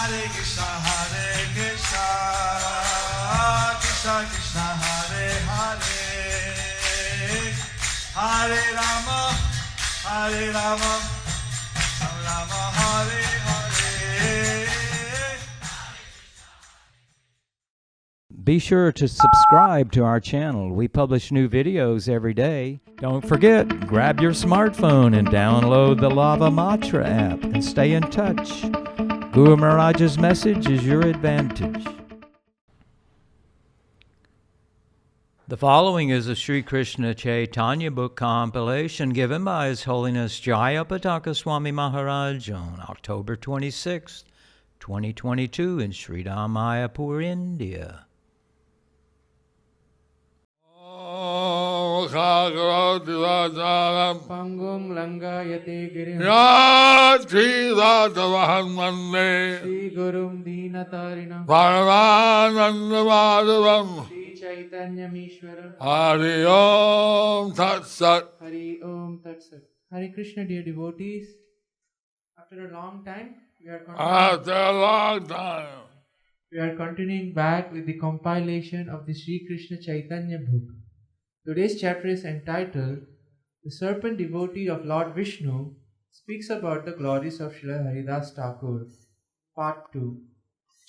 Krishna Krishna Hare Hare, Hare Rama, Hare Rama, Rama Hare Hare. Be sure to subscribe to our channel. We publish new videos every day. Don't forget, grab your smartphone and download the Lava Matra app and stay in touch. Guru Maharaj's message is your advantage. The following is a Sri Krishna Caitanya book compilation given by His Holiness Jayapataka Swami Maharaj on October 26, 2022 in Śrī Māyāpur, India. Pangum Langayate Girim Śrī Shri Gurum Dīnatarinam Paramananda Madhavam Shri Caitanya Mishwaram Hari Om Tat Sat. Hari Om Tat Sat. Hare Krishna, dear devotees. After a long time, After a long time, we are continuing back with the compilation of the Sri Krishna Caitanya book. Today's chapter is entitled The Serpent Devotee of Lord Viṣṇu speaks about the glories of Śrī Haridāsa Thakur. Part 2.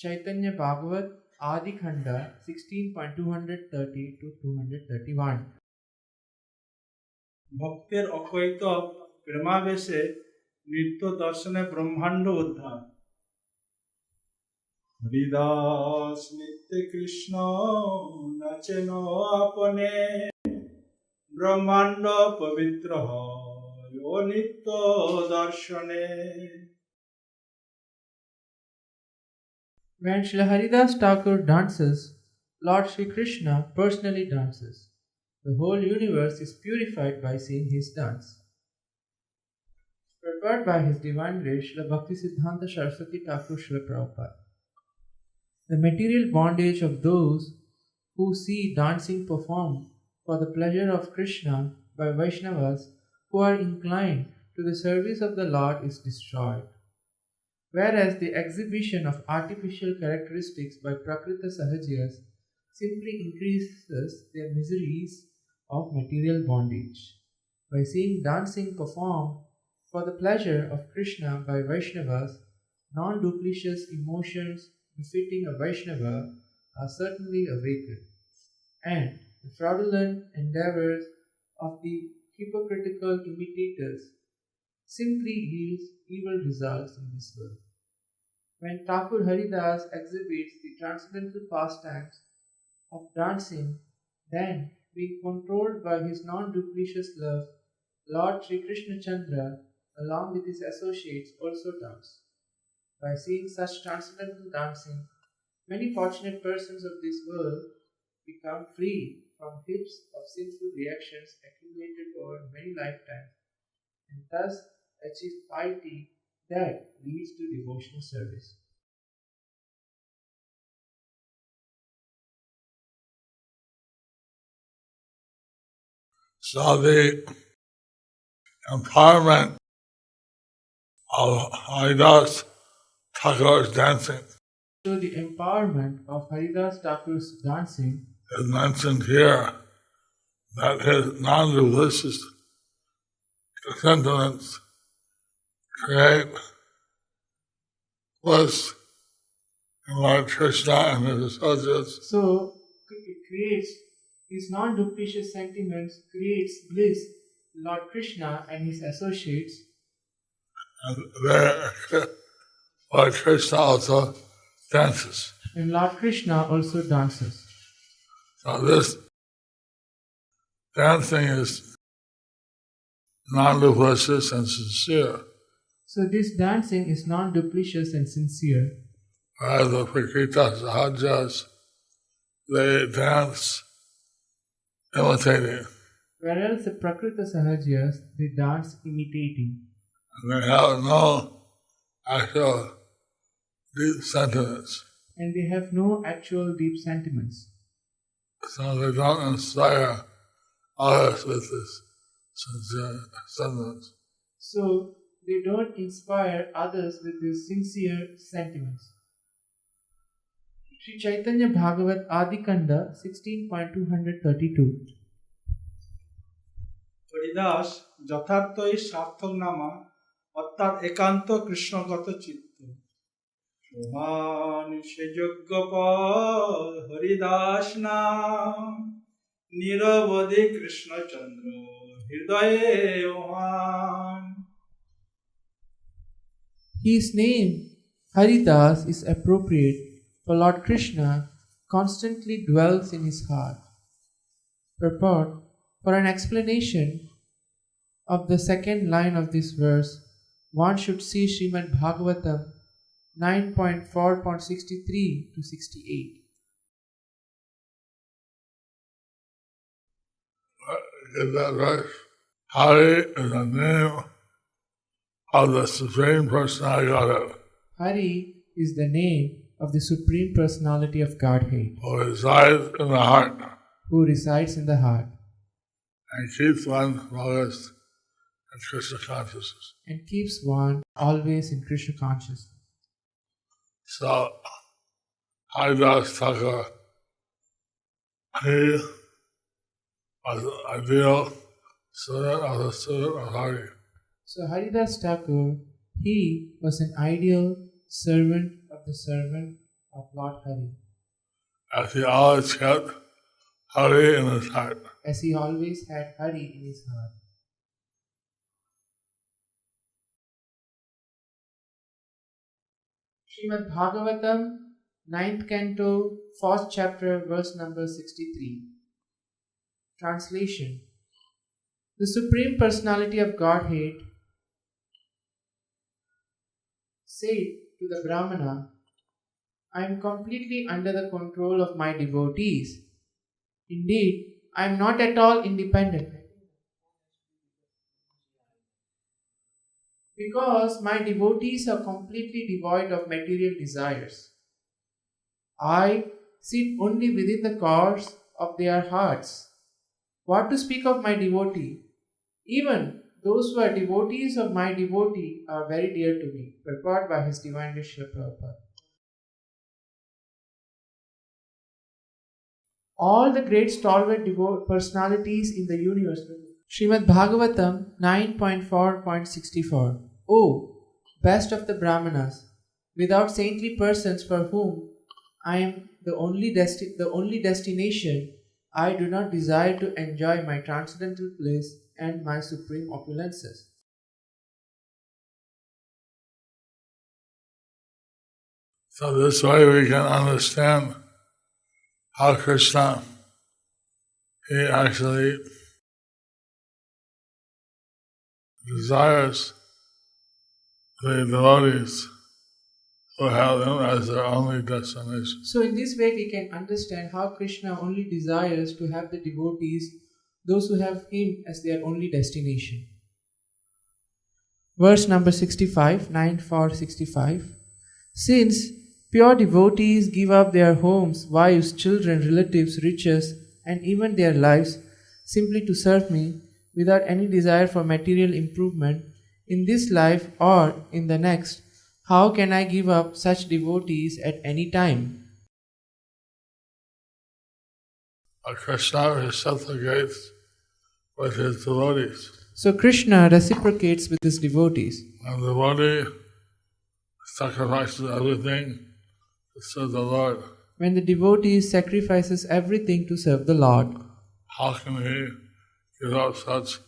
Caitanya Bhagavat Adi Khanda 16.230 to 231. ভক্তের অকৈত প্রেমাবেশে নিত্য দর্শনে ব্রহ্মাণ্ড উদ্ধার হরিদাস নিত্য কৃষ্ণ নাচেন আপনে ব্রহ্মাণ্ড পবিত্র হয় ও নিত্য দর্শনে. When Śrī Haridāsa Thakur dances, Lord Shri Krishna personally dances. The whole universe is purified by seeing his dance. Prepared by his divine grace, Śrīla Bhaktisiddhanta Saraswati Thakur Śrīla Prabhupada. The material bondage of those who see dancing performed for the pleasure of Krishna by Vaishnavas who are inclined to the service of the Lord is destroyed. Whereas the exhibition of artificial characteristics by Prakrita Sahajiyas simply increases their miseries of material bondage. By seeing dancing performed for the pleasure of Krishna by Vaishnavas, non-duplicitous emotions befitting a Vaishnava are certainly awakened, and the fraudulent endeavors of the hypocritical imitators simply yields evil results in this world. When Thakur Haridas exhibits the transcendental pastimes of dancing, then, being controlled by his non-duplicitous love, Lord Sri Krishna Chandra, along with his associates, also dance. By seeing such transcendental dancing, many fortunate persons of this world become free from heaps of sinful reactions accumulated over many lifetimes, and thus achieve piety that leads to devotional service. So the empowerment of Haridas Thakur's dancing So the empowerment of Haridas Thakur's dancing is mentioned here, that his non-religious sentiments create bliss in Lord Kṛṣṇa and his associates. So it creates his non-duplicitous sentiments creates bliss in Lord Krishna and his associates, And there, Lord Kṛṣṇa also dances. and Lord Krishna also dances. So this dancing is non-duplicitous and sincere, So this dancing is non-duplicitous and sincere, whereas the Prakrita Sahajas, they dance imitating, whereas the Prakrita Sahajiyas, they dance imitating, and they have no actual deep sentiments. and they have no actual deep sentiments. So they don't inspire others with this sincere sentiments. So they don't inspire others with these sincere sentiments. Śrī Caitanya Bhagavat Adikanda 16.232 Haridas যথার্থই সার্থক নামা অর্থাৎ একান্ত কৃষ্ণগত চিত্ত মহান সে যোগ্য পদ হরিদাস নাম নিরবধি কৃষ্ণচন্দ্র হৃদয়ে মহান His name Haridas is appropriate, for Lord Krishna constantly dwells in his heart. Purport: for an explanation of the second line of this verse, one should see Srimad Bhagavatam 9.4.63 to 68. Get that right? Hari is the name of the Supreme Personality of Godhead, Hari is the name of the Supreme Personality of Godhead, who resides in the heart who resides in the heart and keeps one focused in Krishna consciousness. and keeps one always in Krishna consciousness. So, Jayapataka, he was the ideal student of the student of Hari. So Haridas Thakur, he was an ideal servant of the servant of Lord Hari, As he always kept Hari in his heart. as he always had Hari in his heart. Srimad Bhagavatam, 9th canto, 4th chapter, verse number 63. Translation: the Supreme Personality of Godhead said to the Brahmana, I am completely under the control of my devotees. Indeed, I am not at all independent. Because my devotees are completely devoid of material desires. I sit only within the course of their hearts. What to speak of my devotee? Even those who are devotees of my devotee are very dear to me. Purport by His Divine Grace Śrīla Prabhupada. All the great stalwart personalities in the universe. Srimad Bhagavatam 9.4.64. O best of the Brahmanas, without saintly persons for whom I am the only destination, I do not desire to enjoy my transcendental bliss and my supreme opulences. So this way we can understand how Kṛṣṇa, he actually desires the devotees who have him as their only destination. So in this way we can understand how Krishna only desires to have the devotees, those who have him as their only destination. Verse number 65, 9.4.65. Since pure devotees give up their homes, wives, children, relatives, riches, and even their lives simply to serve me without any desire for material improvement in this life or in the next, how can I give up such devotees at any time? Kṛṣṇa reciprocates with his devotees. So Krishna reciprocates with his devotees. And the devotee sacrifices everything to serve the Lord. When the devotee sacrifices everything to serve the Lord, How can he give up such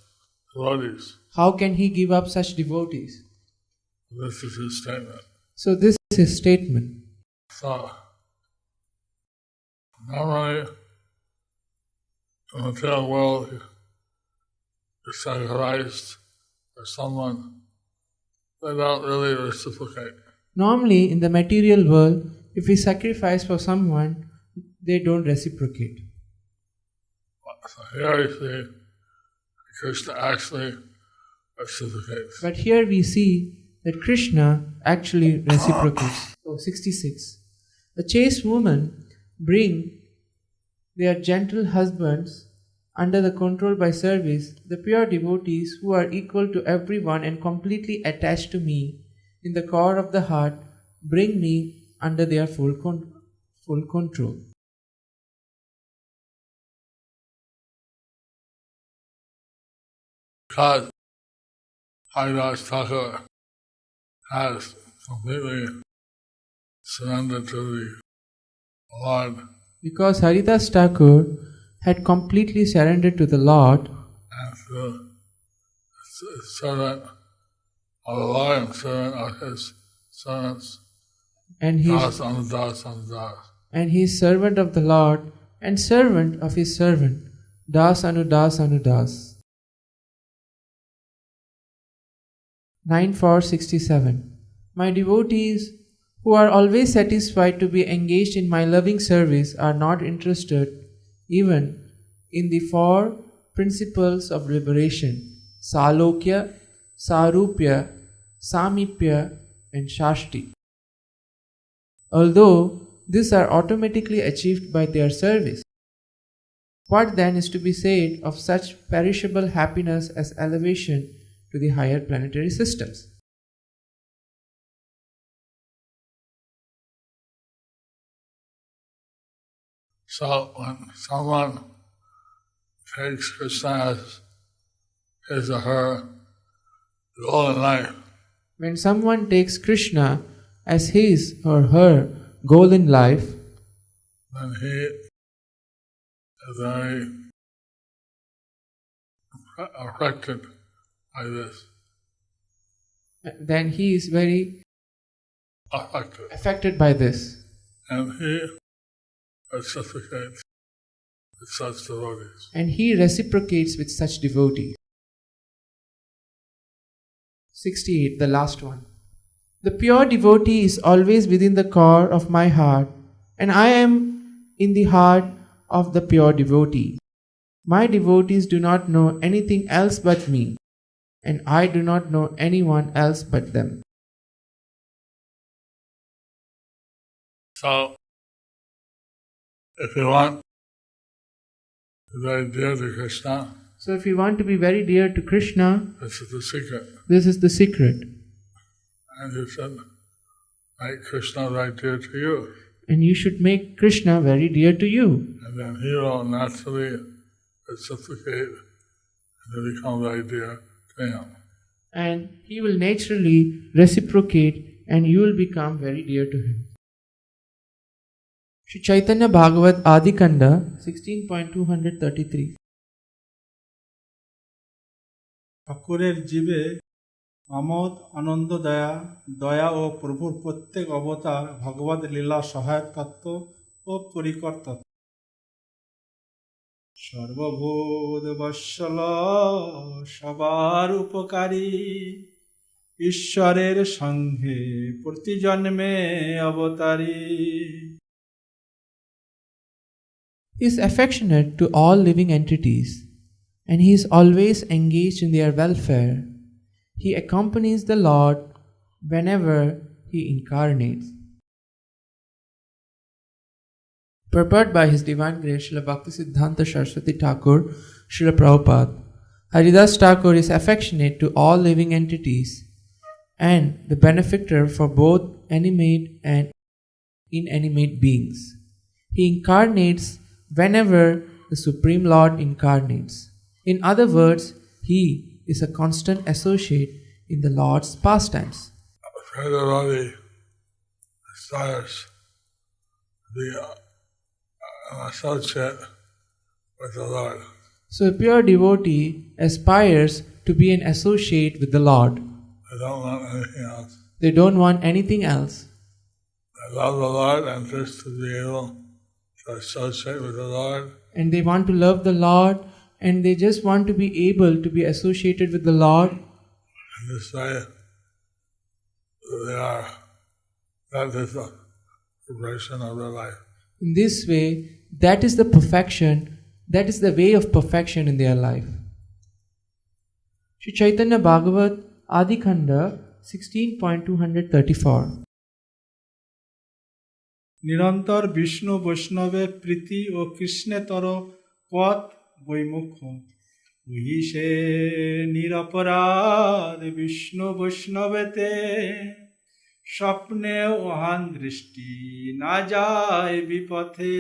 devotees? how can he give up such devotees? This is his statement. So this is his statement. So, normally, in the material world, you sacrifice for someone, they don't really reciprocate. Normally in the material world, if we sacrifice for someone, they don't reciprocate. So here you see, Kṛṣṇa actually reciprocates. But here we see that Krishna actually reciprocates. 66. The chaste women bring their gentle husbands under the control by service, the pure devotees who are equal to everyone and completely attached to me in the core of the heart bring me under their full control. Because Jayapataka has completely surrendered to the Lord, Because Haridāsa Thakur had completely surrendered to the Lord, and the servant of the Lord and servant of his servants, and he das and das and das. and he is servant of the Lord and servant of his servant, das anu das anu das. 9.4.67. My devotees, who are always satisfied to be engaged in my loving service, are not interested even in the four principles of liberation: Salokya, Sarupya, Samipya, and Shashti. Although these are automatically achieved by their service, what then is to be said of such perishable happiness as elevation to the higher planetary systems? So when someone takes Kṛṣṇa as his or her goal in life, When someone takes Kṛṣṇa as his or her goal in life, then he is very affected by this. then he is very affected by this, And he reciprocates with such devotees. and he reciprocates with such devotees. 68, the last one. The pure devotee is always within the core of my heart, and I am in the heart of the pure devotee. My devotees do not know anything else but me, and I do not know anyone else but them. So, if you want to be very dear to Kṛṣṇa, So if you want to be very dear to Kṛṣṇa, this is the secret. this is the secret. And you should make Kṛṣṇa very dear to you. And you should make Kṛṣṇa very dear to you. And then he will naturally reciprocate and you become very dear to him. And he will naturally reciprocate and you will become very dear to him. Śrī Caitanya Bhagavad Adi Kanda 16.233. ঠাকুরের জীবে আমোদ আনন্দ দয়া দয়া ও প্রভুর প্রত্যেক অবতার ভগবদ লীলা সহায়ক তত্ত্ব ও পরিকর তত্ত্ব। সর্বভূত বৎসল সবার উপকারী ঈশ্বরের সঙ্গে প্রতি জন্মে অবতারী। He is affectionate to all living entities, and he is always engaged in their welfare. He accompanies the Lord whenever he incarnates. Prepared by His Divine Grace Srila Bhaktisiddhanta Saraswati Thakur, Srila Prabhupada, Haridāsa Thakur is affectionate to all living entities and the benefactor for both animate and inanimate beings. He incarnates whenever the Supreme Lord incarnates. In other words, he is a constant associate in the Lord's pastimes. A devotee desires to be an associate with the Lord. So a pure devotee aspires to be an associate with the Lord. They don't want anything else. They don't want anything else. They love the Lord and just to be able to associate with the Lord. And they want to love the Lord and they just want to be able to be associated with the Lord. And this way, that is the progression of their life. In this way, that is the perfection, that is the way of perfection in their life. Śrī Caitanya Bhagavad Adi Kanda 16.234. নিরন্তর বিষ্ণু বৈষ্ণবে প্রীতি ও কৃষ্ণেতর পথ বৈমুখ ওই সে নিরপরাধ বিষ্ণু বৈষ্ণবেতে স্বপ্নে ওহান দৃষ্টি না যায় বিপথে।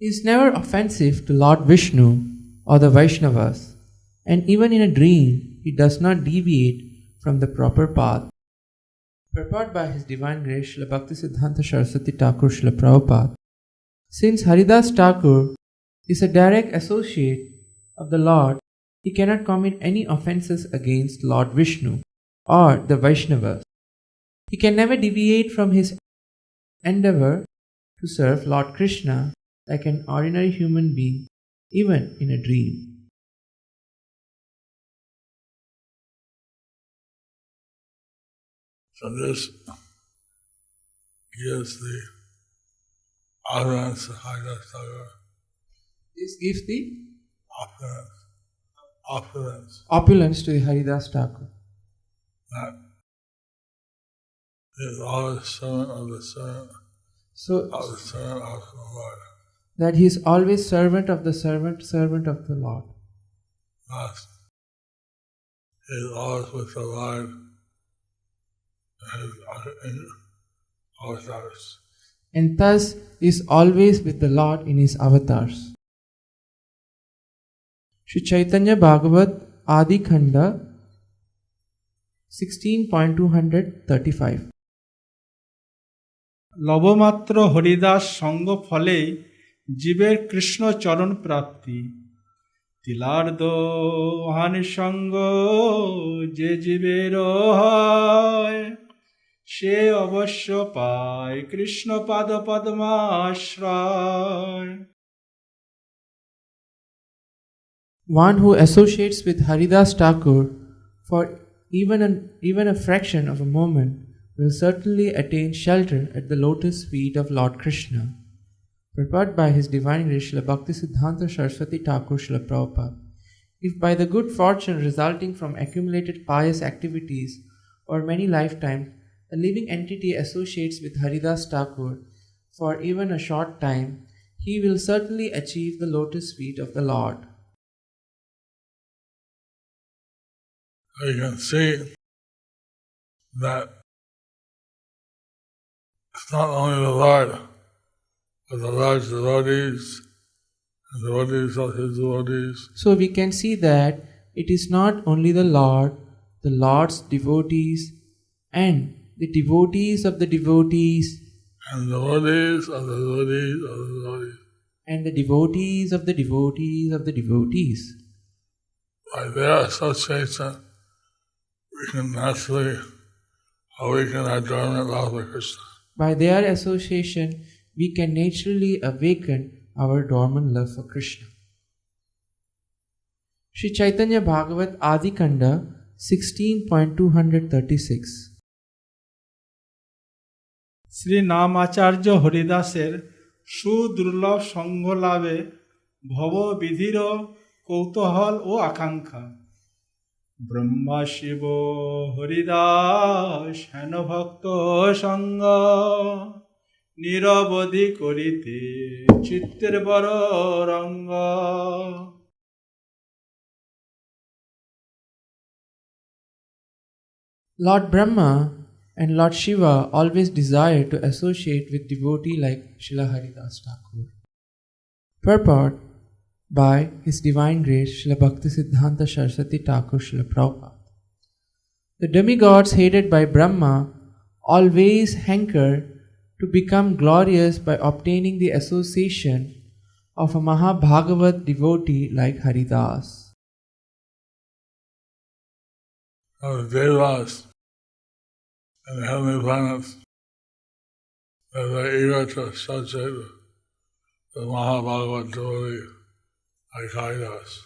He is never offensive to Lord Vishnu or the Vaishnavas, and even in a dream he does not deviate from the proper path. Purport by His Divine Grace Śrīla Bhaktisiddhanta Saraswati Thakur Śrīla Prabhupada. Since Haridāsa Thakur is a direct associate of the Lord, he cannot commit any offences against Lord Vishnu or the Vaishnavas. He can never deviate from his endeavour to serve Lord Kṛṣṇa like an ordinary human being, even in a dream. So this gives the utterance of Haridāsa Thakur. This gives the opulence opulence to the Haridāsa Thakur. that he is always servant of the servant So of the servant of the Lord. that he is always servant of the servant, servant of the Lord. Thus, he is always with the Lord in avatars. And thus is always with the Lord in his avatars. Śrī Caitanya Bhagavat Adi Khanda 16.235. লবমাত্র Haridas সঙ্গ ফলেই জীবের কৃষ্ণ চরণ প্রাপ্তি। তিলার্ধ ওহানি সঙ্গ যে জীবের হয়, সে অবশ্য পায় কৃষ্ণ পাদ পদ্মাশ্রয়। One who associates with Haridāsa Thakur for even a fraction of a moment will certainly attain shelter at the lotus feet of Lord Kṛṣṇa. Purport by His Divine Grace Śrīla Bhaktisiddhanta Saraswati Thakur Śrīla Prabhupada. If by the good fortune resulting from accumulated pious activities or many lifetimes, a living entity associates with Haridāsa Thakur for even a short time, he will certainly achieve the lotus feet of the Lord. You can see that it's not only the Lord, but the Lord's devotees and devotees of His devotees, So we can see that it is not only the Lord, the Lord's devotees, and the devotees of the devotees, and devotees of the devotees of the devotees. and the devotees of the devotees of the devotees. By their association, we can naturally awaken our dormant love for Kṛṣṇa. By their association, we can naturally awaken our dormant love for Krishna. Śrī Caitanya Bhagavat Adi Khanda 16.236. Shri নামাচার্য হরিদাসের সুদুর্লভ সঙ্গ লাভে ভববিধির কৌতূহল ও আকাঙ্ক্ষা। ব্রহ্মা শিব হরিদাস হেন ভক্ত সঙ্গ, নিরবধি করিতে চিত্তের বড় রঙ্গ। Lord Brahma and Lord Shiva always desire to associate with devotee like Śrīla Haridāsa Thakur. Purport by His Divine Grace Śrīla Bhaktisiddhanta Saraswati Thakur Śrīla Prabhupada. The demigods hated by Brahma always hanker to become glorious by obtaining the association of a Mahabhagavat devotee like Haridas. The Devas and the heavenly planets, that they are eager to associate with the Mahabhagavat devotee like Haridāsa.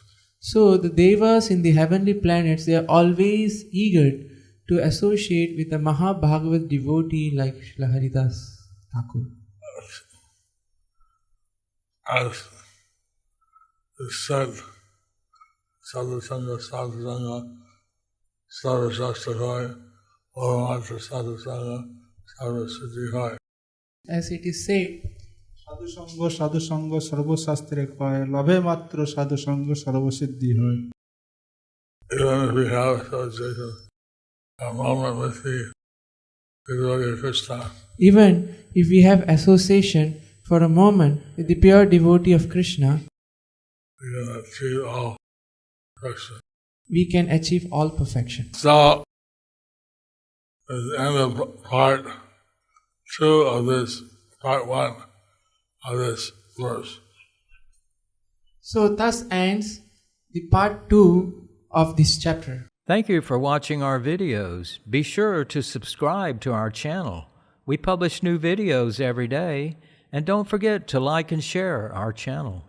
So the Devas in the heavenly planets, they are always eager to associate with a Mahabhagavat devotee like Śrīla Haridāsa Thakur. As is said, Sadhusanga, Sadhusanga, Sarvashastra Hoy, Bhavamatra Sadhusanga, Sarvasiddhi Hoy. As it is said, সাধুসঙ্গ সাধুসঙ্গ সর্বশাস্ত্রে কয়, লভে মাত্র সাধুসঙ্গ সর্বসিদ্ধি হয়। Even if we have association a moment with the devotee of Kṛṣṇa, Even if we have association for a moment with the pure devotee of Kṛṣṇa, we can achieve all perfection. we can achieve all perfection. So, at the end of part 2 of this, part 1 of this verse. So thus ends the part 2 of this chapter. Thank you for watching our videos. Be sure to subscribe to our channel. We publish new videos every day, and don't forget to like and share our channel.